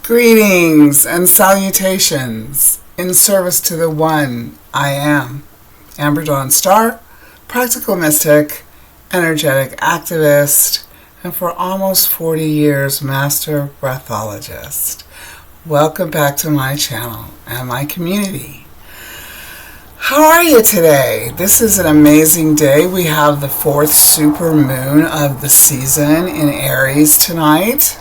Greetings and salutations in service to the one I am, Amber Dawn Star, practical mystic, energetic activist, and for almost 40 years, master breathologist. Welcome back to my channel and my community. How are you today? This is an amazing day. We have the fourth super moon of the season in Aries tonight.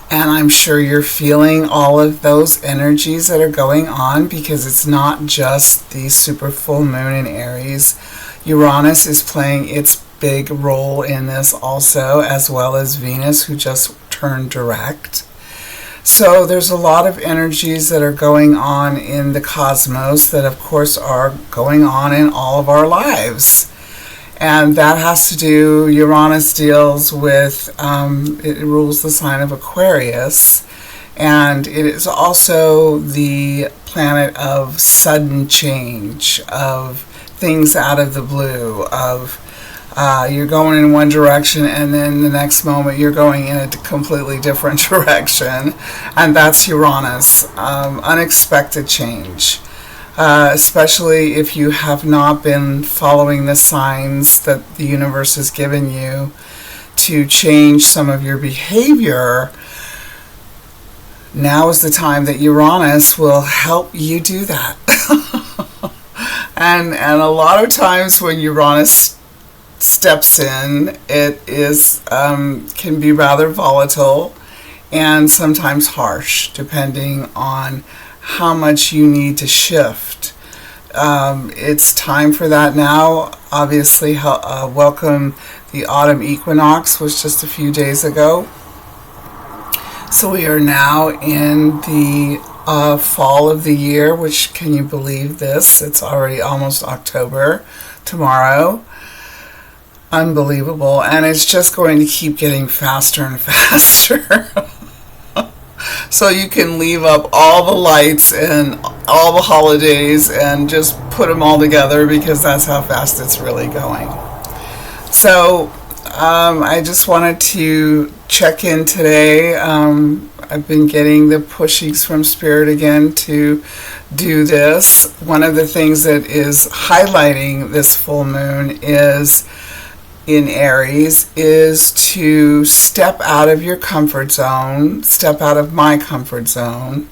And I'm sure you're feeling all of those energies that are going on, because it's not just the super full moon in Aries. Uranus is playing its big role in this also, as well as Venus, who just turned direct. So there's a lot of energies that are going on in the cosmos that of course are going on in all of our lives. And that has to do, Uranus deals with, it rules the sign of Aquarius, and it is also the planet of sudden change, of things out of the blue, of you're going in one direction and then the next moment you're going in a completely different direction, and that's Uranus, unexpected change. Especially if you have not been following the signs that the universe has given you to change some of your behavior. Now is the time that Uranus will help you do that. and a lot of times when Uranus steps in, it is can be rather volatile and sometimes harsh, depending on how much you need to shift. It's time for that now. Obviously, welcome the autumn equinox, was just a few days ago. So we are now in the fall of the year, which, can you believe this? It's already almost October tomorrow. Unbelievable. And it's just going to keep getting faster and faster. So you can leave up all the lights and all the holidays and just put them all together, because that's how fast it's really going. So I just wanted to check in today. I've been getting the pushings from Spirit again to do this. One of the things that is highlighting this full moon is in Aries is to step out of your comfort zone, step out of my comfort zone,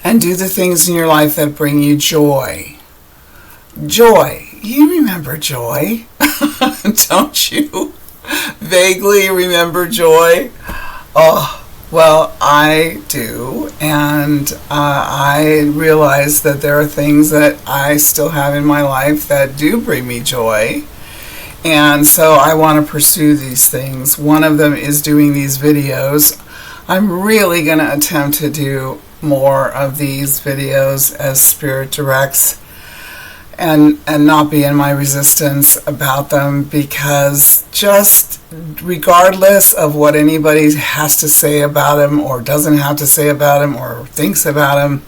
and do the things in your life that bring you joy. Joy. You remember joy, don't you? Vaguely remember joy? Oh, well, I do, and I realize that there are things that I still have in my life that do bring me joy. And so I want to pursue these things. One of them is doing these videos. I'm really going to attempt to do more of these videos as Spirit directs, and not be in my resistance about them, because just regardless of what anybody has to say about them or doesn't have to say about them or thinks about them,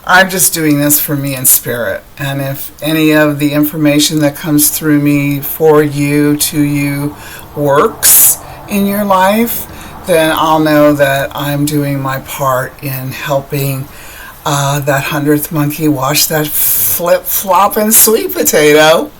I'm just doing this for me in Spirit. And if any of the information that comes through me for you, to you, works in your life, then I'll know that I'm doing my part in helping that 100th monkey wash that flip-flopping sweet potato.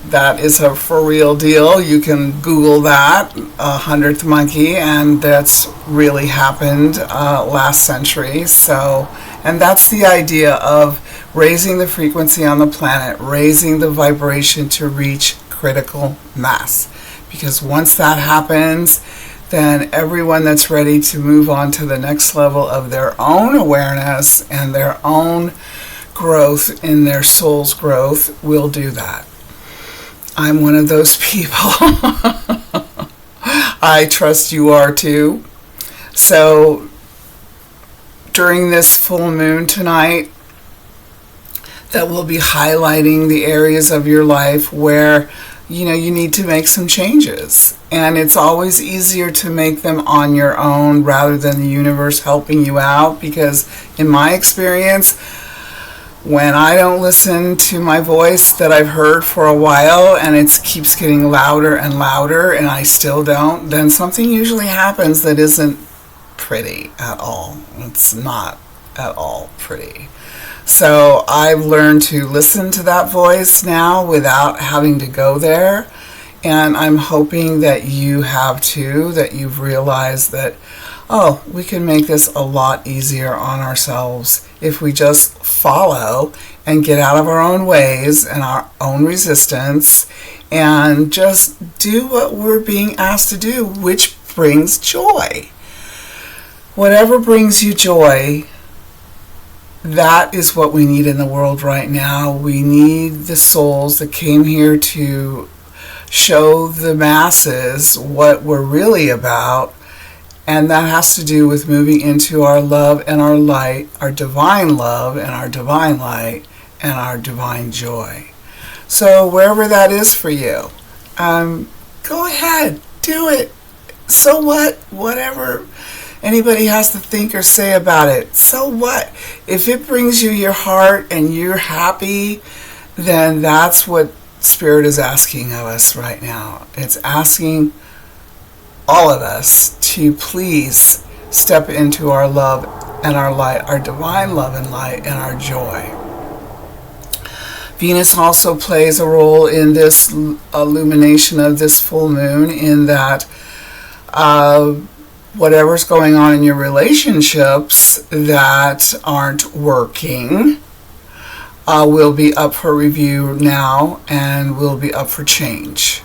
That is a for real deal. You can Google that, 100th monkey, and that's really happened last century. So, and that's the idea of raising the frequency on the planet, raising the vibration to reach critical mass. Because once that happens, then everyone that's ready to move on to the next level of their own awareness and their own growth in their soul's growth will do that. I'm one of those people. I trust you are too. So during this full moon tonight, that will be highlighting the areas of your life where you need to make some changes. And it's always easier to make them on your own rather than the universe helping you out, because in my experience, When I don't listen to my voice that I've heard for a while and it keeps getting louder and louder and I still don't, then something usually happens that isn't pretty at all. It's not at all pretty. So I've learned to listen to that voice now without having to go there. And I'm hoping that you have too, that you've realized that, oh, we can make this a lot easier on ourselves if we just follow and get out of our own ways and our own resistance and just do what we're being asked to do, which brings joy. Whatever brings you joy, that is what we need in the world right now. We need the souls that came here to show the masses what we're really about. And that has to do with moving into our love and our light, our divine love and our divine light and our divine joy. So wherever that is for you, go ahead, do it. So what? Whatever anybody has to think or say about it, so what? If it brings you your heart and you're happy, then that's what Spirit is asking of us right now. It's asking all of us to please step into our love and our light, our divine love and light and our joy. Venus also plays a role in this illumination of this full moon, in that whatever's going on in your relationships that aren't working will be up for review now and will be up for change.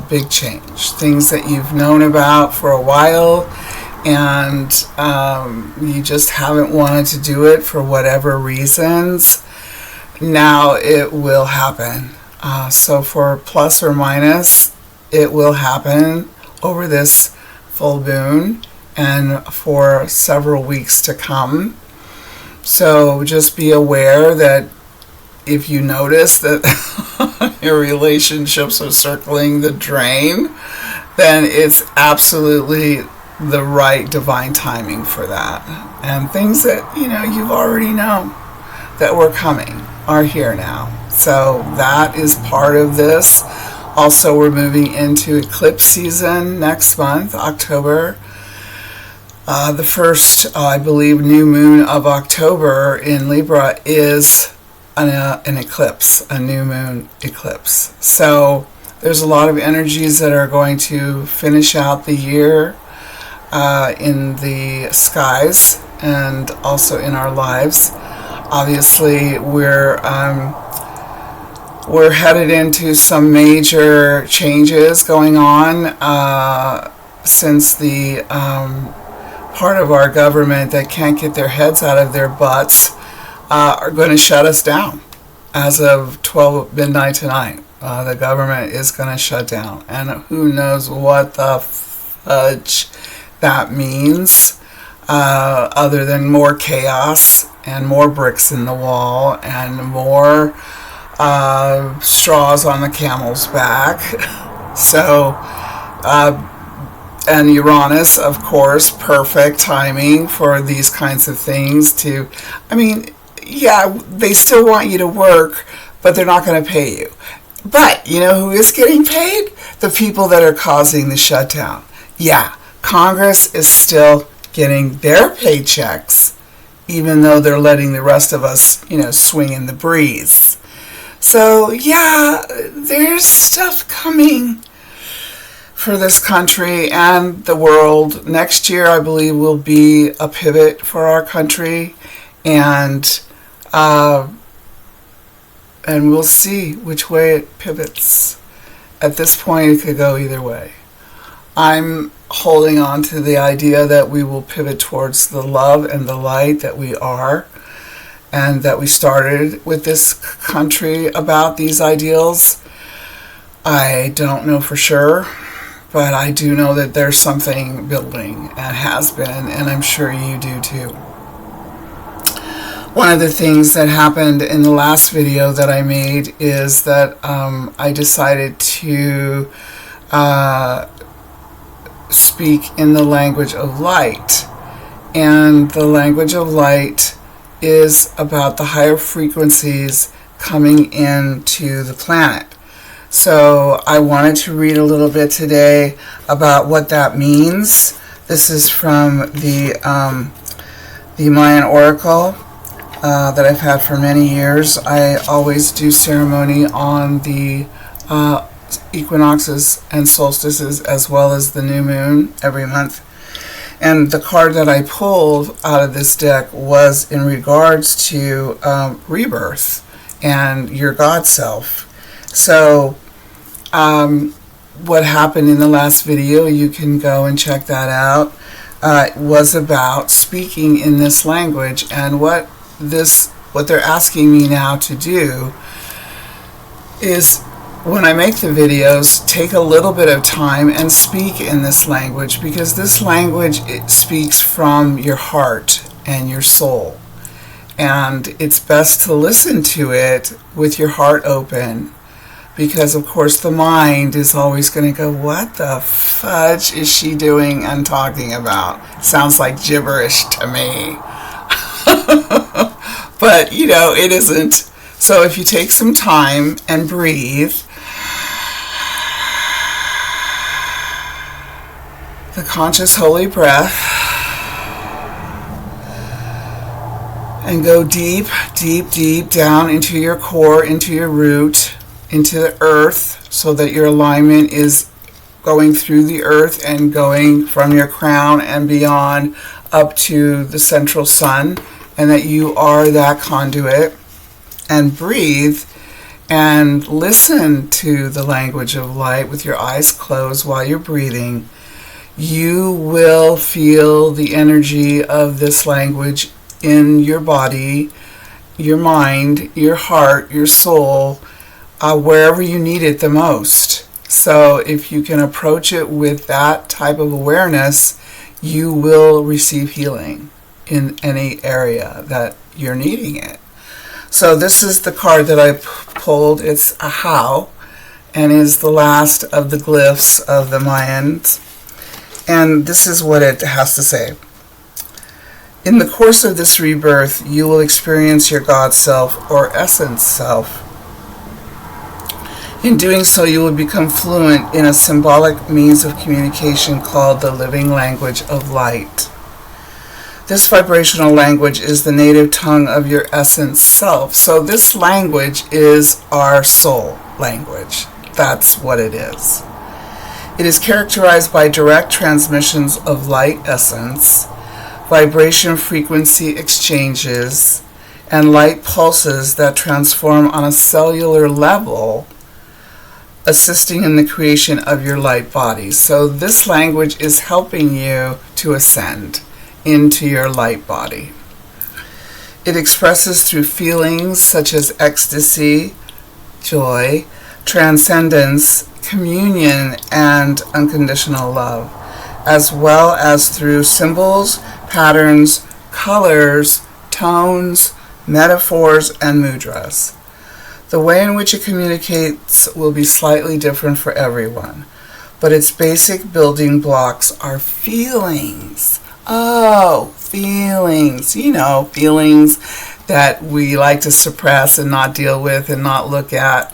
Big change. Things that you've known about for a while and you just haven't wanted to do it for whatever reasons. Now it will happen. So for plus or minus, it will happen over this full moon and for several weeks to come. So just be aware that if you notice that your relationships are circling the drain, then it's absolutely the right divine timing for that. And things that, you've already known that were coming are here now. So that is part of this. Also, we're moving into eclipse season next month, October. The first, I believe, new moon of October in Libra is an eclipse, a new moon eclipse. So there's a lot of energies that are going to finish out the year in the skies and also in our lives. Obviously, we're headed into some major changes going on since the part of our government that can't get their heads out of their butts are going to shut us down. As of 12 midnight tonight, the government is going to shut down. And who knows what the fudge that means, other than more chaos and more bricks in the wall and more straws on the camel's back. So, and Uranus, of course, perfect timing for these kinds of things to, yeah, they still want you to work, but they're not going to pay you. But you know who is getting paid? The people that are causing the shutdown. Yeah, Congress is still getting their paychecks, even though they're letting the rest of us, swing in the breeze. So, yeah, there's stuff coming for this country and the world. Next year, I believe, will be a pivot for our country, and we'll see which way it pivots. At this point, it could go either way. I'm holding on to the idea that we will pivot towards the love and the light that we are, and that we started with this country about these ideals. I don't know for sure, but I do know that there's something building and has been, and I'm sure you do too. One of the things that happened in the last video that I made is that I decided to speak in the language of light. And the language of light is about the higher frequencies coming into the planet. So I wanted to read a little bit today about what that means. This is from the Mayan Oracle that I've had for many years. I always do ceremony on the equinoxes and solstices as well as the new moon every month. And the card that I pulled out of this deck was in regards to rebirth and your God self. So what happened in the last video, you can go and check that out, was about speaking in this language. And what they're asking me now to do is, when I make the videos, take a little bit of time and speak in this language, because this language, it speaks from your heart and your soul. And it's best to listen to it with your heart open, because of course the mind is always going to go, what the fudge is she doing and talking about? Sounds like gibberish to me. But, it isn't. So if you take some time and breathe, the conscious holy breath, and go deep, deep, deep down into your core, into your root, into the earth, so that your alignment is going through the earth and going from your crown and beyond up to the central sun, and that you are that conduit. And breathe and listen to the language of light with your eyes closed while you're breathing. You will feel the energy of this language in your body, your mind, your heart, your soul, wherever you need it the most. So if you can approach it with that type of awareness, you will receive healing in any area that you're needing it. So this is the card that I pulled. It's a how, and is the last of the glyphs of the Mayans. And this is what it has to say. In the course of this rebirth, you will experience your God self or essence self. In doing so, you will become fluent in a symbolic means of communication called the living language of light. This vibrational language is the native tongue of your essence self. So this language is our soul language. That's what it is. It is characterized by direct transmissions of light essence, vibration frequency exchanges, and light pulses that transform on a cellular level, assisting in the creation of your light body. So this language is helping you to ascend into your light body. It expresses through feelings such as ecstasy, joy, transcendence, communion, and unconditional love, as well as through symbols, patterns, colors, tones, metaphors, and mudras. The way in which it communicates will be slightly different for everyone, but its basic building blocks are feelings. Oh, feelings. Feelings that we like to suppress and not deal with and not look at.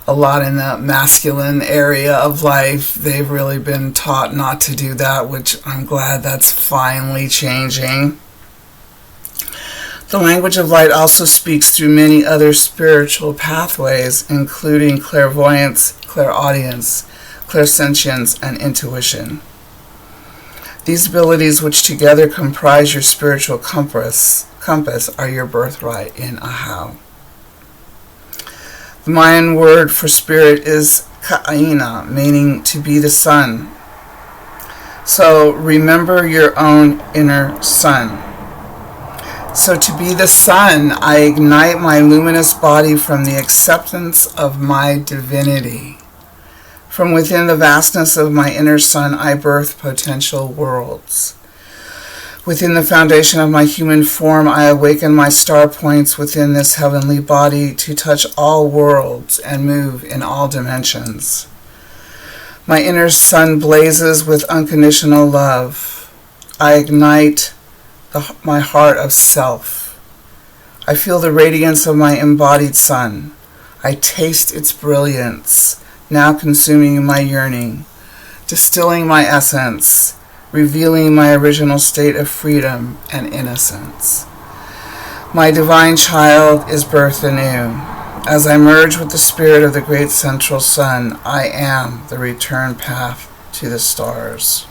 A lot in the masculine area of life, they've really been taught not to do that, which I'm glad that's finally changing. The language of light also speaks through many other spiritual pathways, including clairvoyance, clairaudience, clairsentience, and intuition. These abilities, which together comprise your spiritual compass, are your birthright in Ahau. The Mayan word for spirit is Ka'ina, meaning to be the sun. So remember your own inner sun. So to be the sun, I ignite my luminous body from the acceptance of my divinity. From within the vastness of my inner sun, I birth potential worlds. Within the foundation of my human form, I awaken my star points within this heavenly body to touch all worlds and move in all dimensions. My inner sun blazes with unconditional love. I ignite my heart of self. I feel the radiance of my embodied sun. I taste its brilliance, now consuming my yearning, distilling my essence, revealing my original state of freedom and innocence. My divine child is birthed anew. As I merge with the spirit of the great central sun, I am the return path to the stars.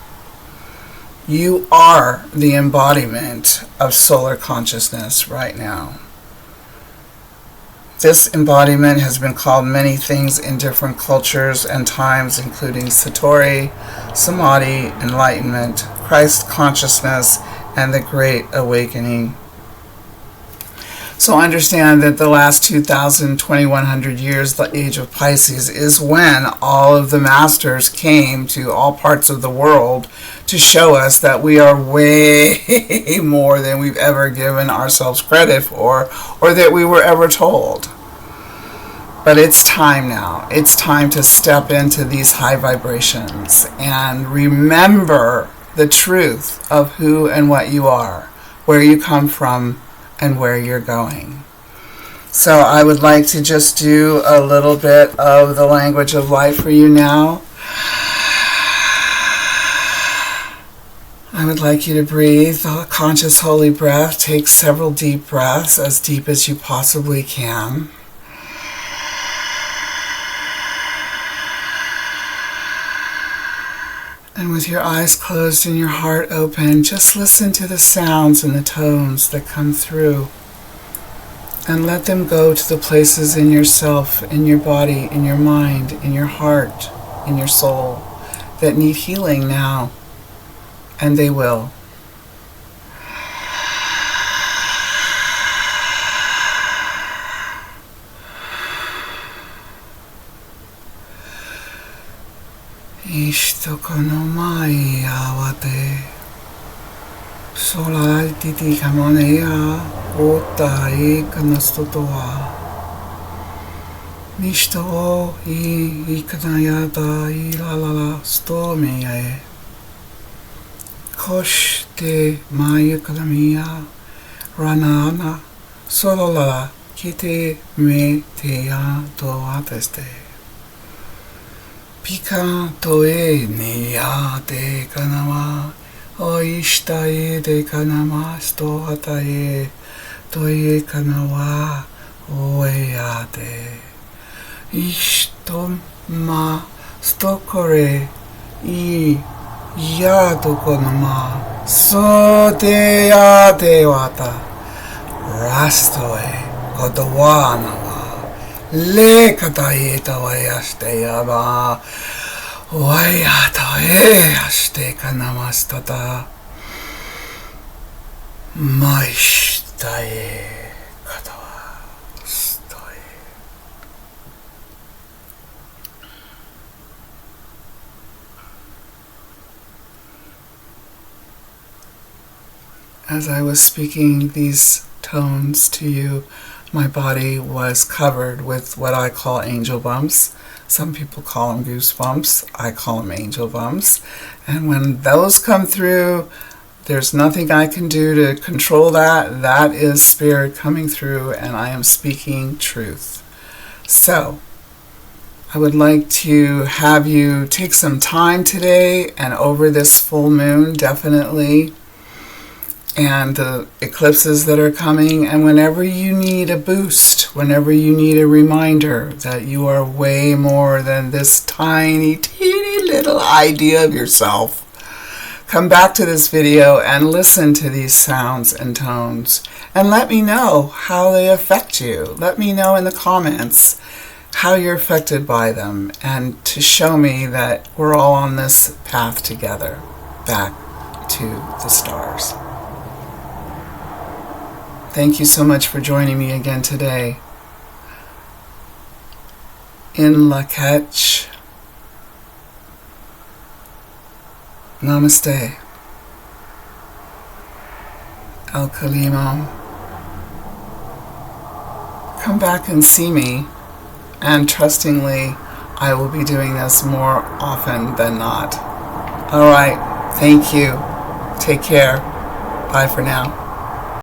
You are the embodiment of solar consciousness right now. This embodiment has been called many things in different cultures and times, including Satori, Samadhi, Enlightenment, Christ consciousness, and the Great Awakening. So understand that the last 2,000, 2,100 years, the age of Pisces, is when all of the masters came to all parts of the world to show us that we are way more than we've ever given ourselves credit for, or that we were ever told. But it's time now. It's time to step into these high vibrations and remember the truth of who and what you are, where you come from, and where you're going. So I would like to just do a little bit of the language of light for you now. I would like you to breathe a conscious holy breath. Take several deep breaths, as deep as you possibly can. And with your eyes closed and your heart open, just listen to the sounds and the tones that come through. And let them go to the places in yourself, in your body, in your mind, in your heart, in your soul, that need healing now. And they will. Ishtoko no mai awate sola titi kamonea ota e kanastotoa Nishto o I ikanayata I lalala stomeae Kosh te maya kadamia ranana solala kite me te a to ateste Pika toe ne a te kanama o ishta e te kanama sto hata e toe kanawa o e a te ishto ma sto kore I ya to konama so te a te wata rasto e kotowana Le katae tawae ashte yaba Waya tawae ashte kanamastata Maishtae katawa stoe. As I was speaking these tones to you, my body was covered with what I call angel bumps. Some people call them goosebumps. I call them angel bumps. And when those come through, there's nothing I can do to control that. That is spirit coming through, and I am speaking truth. So, I would like to have you take some time today and over this full moon, definitely, and the eclipses that are coming, and whenever you need a boost, whenever you need a reminder that you are way more than this tiny, teeny little idea of yourself, come back to this video and listen to these sounds and tones, and let me know how they affect you. Let me know in the comments how you're affected by them, and to show me that we're all on this path together, back to the stars. Thank you so much for joining me again today. In Lak'ech. Namaste. El Kalimo. Come back and see me, and trustingly, I will be doing this more often than not. All right. Thank you. Take care. Bye for now.